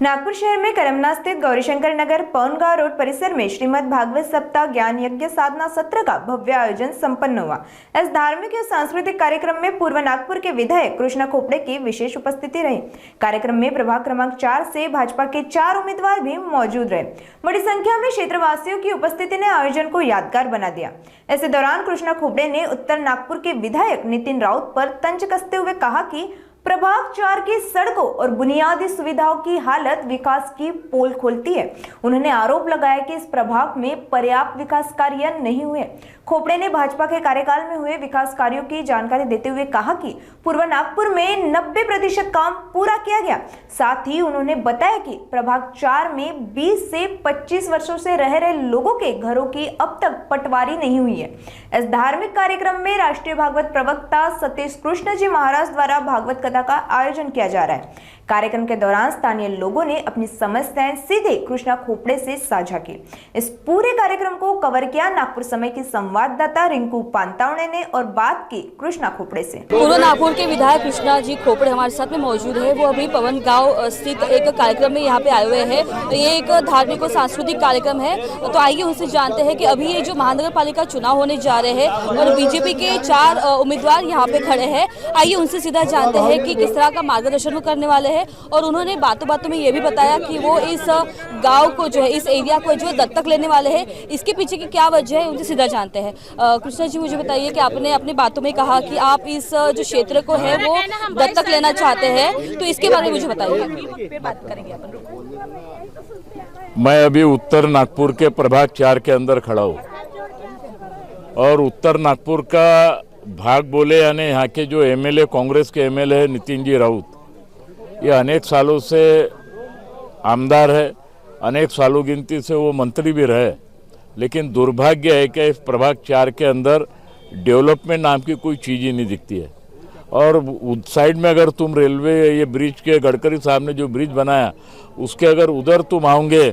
नागपुर शहर में करमना स्थित गौरीशंकर नगर पौनगांव रोड परिसर में श्रीमद् भागवत सप्ताह ज्ञान यज्ञ साधना सत्र का भव्य आयोजन संपन्न हुआ। इस धार्मिक और सांस्कृतिक कार्यक्रम में पूर्व नागपुर के विधायक कृष्णा खोपड़े की विशेष उपस्थिति रही। कार्यक्रम में प्रभाग क्रमांक 4 से भाजपा के 4 उम्मीदवार भी मौजूद रहे। बड़ी संख्या में क्षेत्रवासियों की उपस्थिति ने आयोजन को यादगार बना दिया। इस दौरान कृष्णा खोपड़े ने उत्तर नागपुर के विधायक नितिन राउत पर तंज कसते हुए कहा कि प्रभाग 4 की सड़कों और बुनियादी सुविधाओं की हालत विकास की पोल खोलती है। उन्होंने आरोप लगाया कि इस प्रभाग में पर्याप्त विकास कार्य नहीं हुए। खोपड़े ने भाजपा के कार्यकाल में हुए विकास कार्यों की जानकारी देते हुए कहा कि पूर्व नागपुर में 90% काम पूरा किया गया। साथ ही उन्होंने बताया कि प्रभाग 4 में 20 से 25 वर्षों से रह रहे लोगों के घरों की अब तक पटवारी नहीं हुई है। इस धार्मिक कार्यक्रम में राष्ट्रीय भागवत प्रवक्ता सतीश कृष्ण जी महाराज द्वारा भागवत कथा का आयोजन किया जा रहा है। कार्यक्रम के दौरान स्थानीय लोगों ने अपनी समस्याएं सीधे कृष्णा खोपड़े से साझा की। इस पूरे कार्यक्रम को कवर किया नागपुर समय की संवाददाता रिंकू पांतावणे ने और बात की कृष्णा खोपड़े से। पूर्व नागपुर के विधायक कृष्णा जी खोपड़े हमारे साथ में मौजूद है। वो अभी पवन गांव स्थित एक कार्यक्रम में यहाँ पे आए हुए हैं। ये एक धार्मिक और सांस्कृतिक कार्यक्रम है, तो आइए उनसे जानते हैं कि अभी ये जो महानगर पालिका चुनाव होने जा रहे हैं और बीजेपी के 4 उम्मीदवार यहाँ पे खड़े हैं। आइए उनसे सीधा जानते हैं कि किस तरह का मार्गदर्शन वो करने वाले हैं। और उन्होंने बातों बातों में ये भी बताया कि वो इस गांव को जो है, इस एरिया को जो दत्तक लेने वाले हैं। इसके पीछे की क्या वजह है, उनसे सीधा जानते हैं। कृष्णा जी, मुझे बताइए कि आपने अपनी बातों में कहा कि आप इस जो क्षेत्र को है वो दत्तक लेना चाहते हैं, तो इसके बारे में मुझे बताइए। बात करेंगे अपन। मैं अभी उत्तर नागपुर के प्रभाग 4 के अंदर खड़ा हूँ और उत्तर नागपुर का भाग बोले यानी यहाँ के जो एमएलए, कांग्रेस के एमएलए है नितिन जी राउत, ये अनेक सालों से आमदार है, अनेक सालों गिनती से वो मंत्री भी रहे। लेकिन दुर्भाग्य है कि इस प्रभाग 4 के अंदर डेवलपमेंट नाम की कोई चीज़ ही नहीं दिखती है। और उस साइड में अगर तुम रेलवे, ये ब्रिज के गडकरी साहब ने जो ब्रिज बनाया उसके अगर उधर तुम आओगे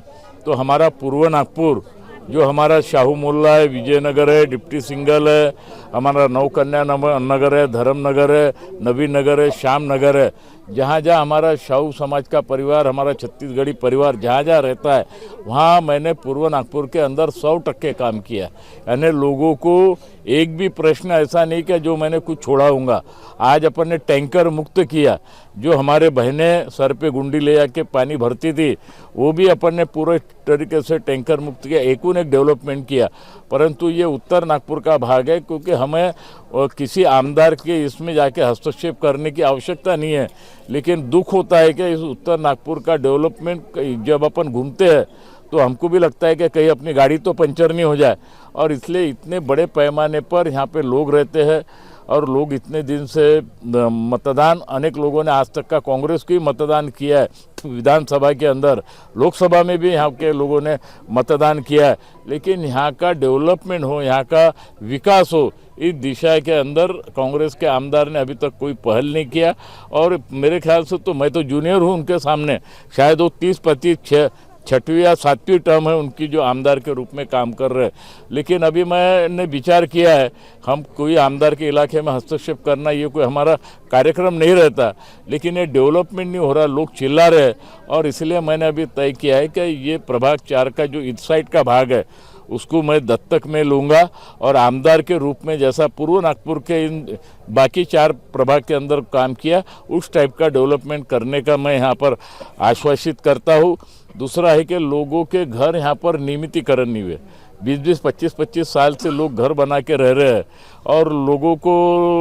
तो हमारा पूर्व नागपुर, जो हमारा शाहू मोहल्ला है, विजयनगर है, डिप्टी सिंगल है, हमारा नौकन्या नगर है, धर्म नगर है, नवीन नगर है, श्याम नगर है, जहाँ जहाँ हमारा शाहू समाज का परिवार, हमारा छत्तीसगढ़ी परिवार जहाँ जहाँ रहता है, वहाँ मैंने पूर्व नागपुर के अंदर 100% काम किया। यानी लोगों को एक भी प्रश्न ऐसा नहीं किया जो मैंने कुछ छोड़ा हूँगा। आज अपन ने टैंकर मुक्त किया। जो हमारे बहनें सर पे गुंडी ले जाके पानी भरती थी, वो भी अपन ने पूरे तरीके से टैंकर मुक्त किया। एक डेवलपमेंट किया। परंतु ये उत्तर नागपुर का भाग है, क्योंकि हमें किसी आमदार के इसमें जाके हस्तक्षेप करने की आवश्यकता नहीं है। लेकिन दुख होता है कि इस उत्तर नागपुर का डेवलपमेंट जब अपन घूमते हैं तो हमको भी लगता है कि कहीं अपनी गाड़ी तो पंचर नहीं हो जाए। और इसलिए इतने बड़े पैमाने पर यहाँ पे लोग रहते हैं और लोग इतने दिन से मतदान, अनेक लोगों ने आज तक का कांग्रेस को ही मतदान किया है विधानसभा के अंदर, लोकसभा में भी यहाँ के लोगों ने मतदान किया है। लेकिन यहाँ का डेवलपमेंट हो, यहाँ का विकास हो, इस दिशा के अंदर कांग्रेस के आमदार ने अभी तक कोई पहल नहीं किया। और मेरे ख्याल से तो मैं तो जूनियर हूँ उनके सामने, शायद वो 30-35 छठवीं या 7वीं टर्म है उनकी जो आमदार के रूप में काम कर रहे हैं। लेकिन अभी मैंने विचार किया है, हम कोई आमदार के इलाके में हस्तक्षेप करना ये कोई हमारा कार्यक्रम नहीं रहता। लेकिन ये डेवलपमेंट नहीं हो रहा, लोग चिल्ला रहे हैं, और इसलिए मैंने अभी तय किया है कि ये प्रभाग 4 का जो इस साइड का भाग है उसको मैं दत्तक में लूँगा और आमदार के रूप में जैसा पूर्व नागपुर के इन बाकी 4 प्रभाग के अंदर काम किया उस टाइप का डेवलपमेंट करने का मैं यहाँ पर आश्वासित करता हूँ। दूसरा है कि लोगों के घर यहाँ पर नियमितीकरण नहीं हुए। 20-20, 25-25 साल से लोग घर बना के रह रहे हैं और लोगों को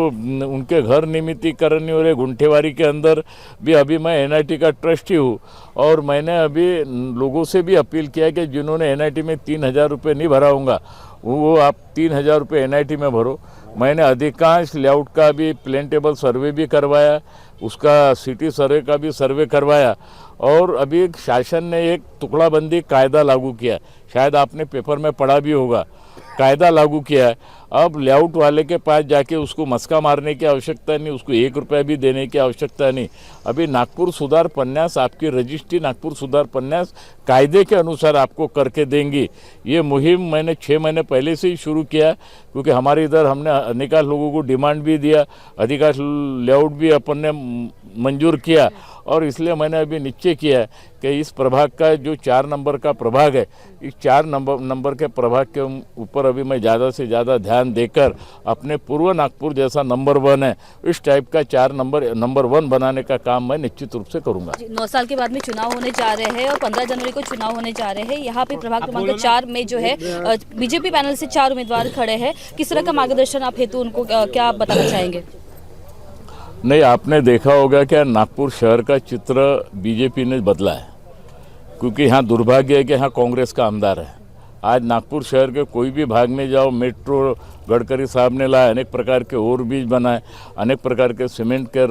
उनके घर नियमितीकरण नहीं हो रहे। गुंठेवारी के अंदर भी अभी मैं एनआईटी का ट्रस्टी हूँ और मैंने अभी लोगों से भी अपील किया कि जिन्होंने एनआईटी में 3,000 रुपये नहीं भरा होगा वो आप 3,000 रुपये एनआईटी में भरो। मैंने अधिकांश लेआउट का भी प्लेन टेबल सर्वे भी करवाया, उसका सिटी सर्वे का भी सर्वे करवाया। और अभी शासन ने एक टुकड़ाबंदी कायदा लागू किया, शायद आपने पेपर में पढ़ा भी होगा, कायदा लागू किया है। अब लेआउट वाले के पास जाके उसको मस्का मारने की आवश्यकता नहीं, उसको 1 रुपया भी देने की आवश्यकता नहीं। अभी नागपुर सुधार पन्यास आपकी रजिस्ट्री नागपुर सुधार पन्यास कायदे के अनुसार आपको करके देंगी। ये मुहिम मैंने 6 महीने पहले से ही शुरू किया, क्योंकि हमारे इधर हमने अनेकाल लोगों को डिमांड भी दिया, अधिकांश लेआउट भी अपन ने मंजूर किया, और इसलिए मैंने अभी निश्चय किया है कि इस प्रभाग का जो 4 नंबर का प्रभाग है, इस 4 नंबर के प्रभाग के ऊपर अभी मैं ज़्यादा से ज़्यादा ध्यान देकर अपने पूर्व नागपुर जैसा नंबर 1 है, इस टाइप का 4 नंबर 1 बनाने का काम मैं निश्चित रूप से करूँगा। 9 साल के बाद में चुनाव होने जा रहे हैं और 15 जनवरी को चुनाव होने जा रहे हैं। यहाँ पे प्रभाग क्रमांक 4 में जो है बीजेपी पैनल से 4 उम्मीदवार खड़े हैं। किस तरह का मार्गदर्शन आप हेतु उनको क्या आप बताना चाहेंगे? नहीं, आपने देखा होगा कि नागपुर शहर का चित्र बीजेपी ने बदला है, क्योंकि यहाँ दुर्भाग्य है कि यहाँ कांग्रेस का आमदार है। आज नागपुर शहर के कोई भी भाग में जाओ, मेट्रो गडकरी साहब ने लाए, अनेक प्रकार के ओवरब्रिज बनाए, अनेक प्रकार के सीमेंट के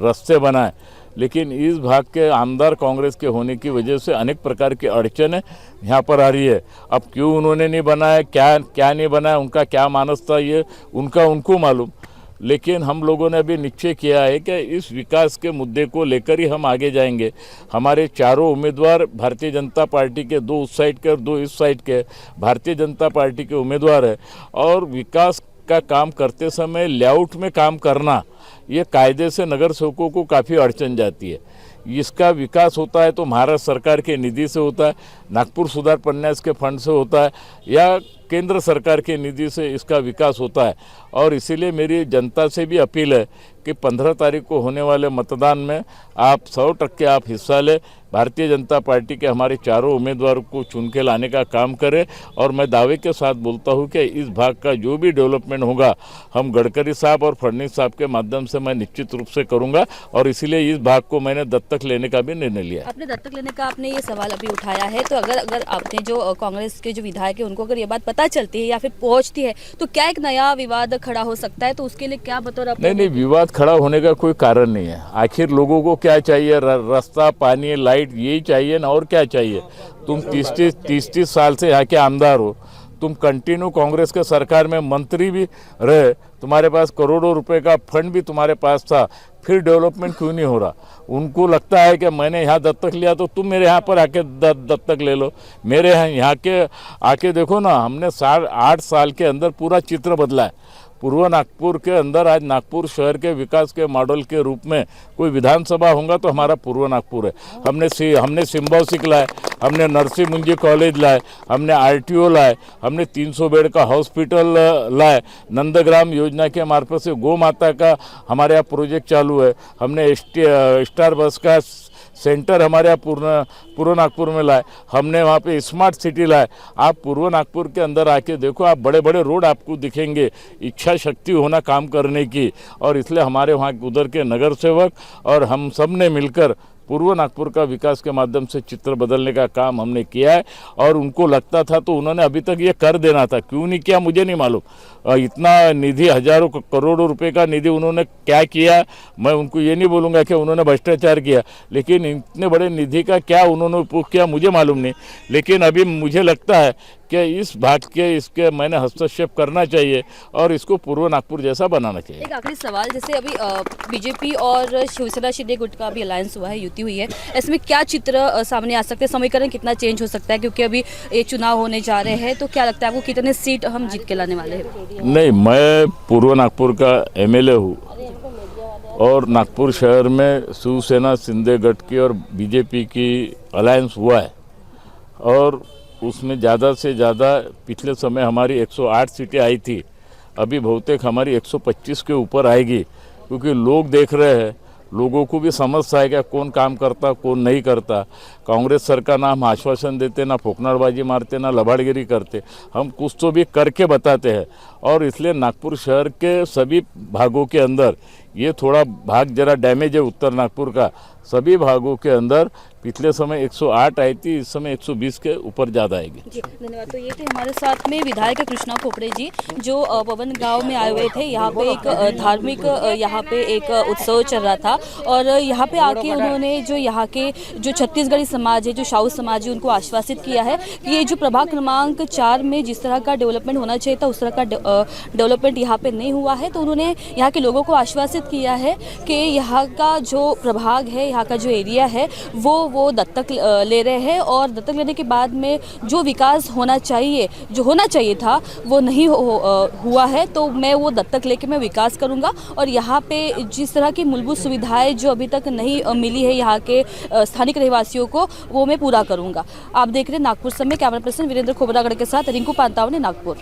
रास्ते बनाए, लेकिन इस भाग के आमदार कांग्रेस के होने की वजह से अनेक प्रकार की अड़चनें यहाँ पर आ रही है। अब क्यों उन्होंने नहीं बनाया, क्या नहीं बनाया, उनका क्या मानस था, ये उनको मालूम। लेकिन हम लोगों ने अभी निश्चय किया है कि इस विकास के मुद्दे को लेकर ही हम आगे जाएंगे। हमारे चारों उम्मीदवार भारतीय जनता पार्टी के, 2 उस साइड के और 2 इस साइड के भारतीय जनता पार्टी के उम्मीदवार है। और विकास का काम करते समय लेआउट में काम करना, ये कायदे से नगर सेवकों को काफ़ी अड़चन जाती है। इसका विकास होता है तो महाराष्ट्र सरकार के निधि से होता है, नागपुर सुधार पन्यास के फंड से होता है, या केंद्र सरकार के निधि से इसका विकास होता है। और इसीलिए मेरी जनता से भी अपील है कि 15 तारीख को होने वाले मतदान में आप 100% आप हिस्सा लें, भारतीय जनता पार्टी के हमारे चारों उम्मीदवारों को चुन के लाने का काम करें। और मैं दावे के साथ बोलता हूं कि इस भाग का जो भी डेवलपमेंट होगा, हम गडकरी साहब और फडणवीस साहब के माध्यम से मैं निश्चित रूप से करूंगा, और इसीलिए इस भाग को मैंने दत्तक लेने का भी निर्णय लिया। आपने दत्तक लेने का आपने ये सवाल अभी उठाया है, तो अगर आपने जो कांग्रेस के जो विधायक है उनको अगर ये बात पता चलती है या फिर पहुंचती है, तो क्या एक नया विवाद खड़ा हो सकता है? तो उसके लिए क्या बतौर नहीं, विवाद खड़ा होने का कोई कारण नहीं है। आखिर लोगों को क्या चाहिए? रास्ता, पानी, लाइट, यही चाहिए ना, और क्या चाहिए? तुम 30 साल से यहाँ के आमदार हो, तुम कंटिन्यू कांग्रेस के सरकार में मंत्री भी रहे, तुम्हारे पास करोड़ों रुपए का फंड भी तुम्हारे पास था, फिर डेवलपमेंट क्यों नहीं हो रहा? उनको लगता है कि मैंने यहाँ दत्तक लिया तो तुम मेरे यहाँ पर आके दत्तक ले लो। मेरे यहाँ के आके देखो ना, हमने 8 साल के अंदर पूरा चित्र बदला है। पूर्व नागपुर के अंदर आज नागपुर शहर के विकास के मॉडल के रूप में कोई विधानसभा होगा तो हमारा पूर्व नागपुर है। हमने सिम्बायोसिस लाए, हमने नरसिंह मुंजी कॉलेज लाए, हमने RTO लाए, हमने 300 बेड का हॉस्पिटल लाए, नंदग्राम योजना के मार्फत से गौ माता का हमारे यहाँ प्रोजेक्ट चालू है, हमने स्टार बस का सेंटर हमारे यहाँ पूर्व नागपुर में लाए, हमने वहाँ पे स्मार्ट सिटी लाए। आप पूर्व नागपुर के अंदर आके देखो, आप बड़े बड़े रोड आपको दिखेंगे, इच्छा शक्ति होना काम करने की। और इसलिए हमारे वहाँ उधर के नगर सेवक और हम सब ने मिलकर पूर्व नागपुर का विकास के माध्यम से चित्र बदलने का काम हमने किया है। और उनको लगता था तो उन्होंने अभी तक ये कर देना था, क्यों नहीं किया मुझे नहीं मालूम। इतना निधि, हजारों करोड़ों रुपए का निधि उन्होंने क्या किया, मैं उनको ये नहीं बोलूँगा कि उन्होंने भ्रष्टाचार किया, लेकिन इतने बड़े निधि का क्या उन्होंने उपयोग किया मुझे मालूम नहीं। लेकिन अभी मुझे लगता है कि इस भाग के इसके मैंने हस्तक्षेप करना चाहिए और इसको पूर्व नागपुर जैसा बनाना चाहिए। एक आखिरी सवाल, जैसे अभी बीजेपी और शिवसेना शिंदे गुट का भी अलायंस हुआ है, युति हुई है, इसमें क्या चित्र सामने आ सकते हैं? समीकरण कितना चेंज हो सकता है? क्योंकि अभी ये चुनाव होने जा रहे हैं, तो क्या लगता है आपको कितने सीट हम जीत के लाने वाले हैं? नहीं, मैं पूर्व नागपुर का MLA हूँ और नागपुर शहर में शिवसेना शिंदे गट की और बीजेपी की अलायंस हुआ है, और उसमें ज़्यादा से ज़्यादा पिछले समय हमारी 108 सीटें आई थी, अभी बहुतेक हमारी 125 के ऊपर आएगी, क्योंकि लोग देख रहे हैं, लोगों को भी समझता है कि कौन काम करता कौन नहीं करता। कांग्रेस सरकार ना हम आश्वासन देते, ना फोकनाड़बाजी मारते, ना लबाड़गिरी करते, हम कुछ तो भी करके बताते हैं। और इसलिए नागपुर शहर के सभी भागों के अंदर ये थोड़ा भाग जरा डैमेज है उत्तर नागपुर का, सभी भागों के अंदर पिछले समय 108 आई थी, इस समय 120 के ऊपर ज़्यादा आएगी। जी धन्यवाद। तो ये थे हमारे साथ में विधायक कृष्णा खोपड़े जी, जो पवन गांव में आए हुए थे। यहाँ पे एक धार्मिक यहाँ पे एक उत्सव चल रहा था और यहाँ पे आके उन्होंने जो यहाँ के जो छत्तीसगढ़ी समाज है, जो साहू समाज है, उनको आश्वासित किया है कि ये जो प्रभाग क्रमांक 4 में जिस तरह का डेवलपमेंट होना चाहिए था, उस तरह का डेवलपमेंट यहाँ पे नहीं हुआ है। तो उन्होंने यहाँ के लोगों को आश्वासित किया है कि यहाँ का जो प्रभाग है, यहाँ का जो एरिया है, वो दत्तक ले रहे हैं और दत्तक लेने के बाद में जो विकास होना चाहिए, जो होना चाहिए था, वो नहीं हुआ है। तो मैं वो दत्तक लेके मैं विकास करूँगा और यहाँ पे जिस तरह की मूलभूत सुविधाएं जो अभी तक नहीं मिली है यहाँ के स्थानिक रहवासियों को, वो मैं पूरा करूँगा। आप देख रहे हैं नागपुर से, कैमरा पर्सन वीरेंद्र खोबरागढ़ के साथ रिंकू पांतावने, नागपुर।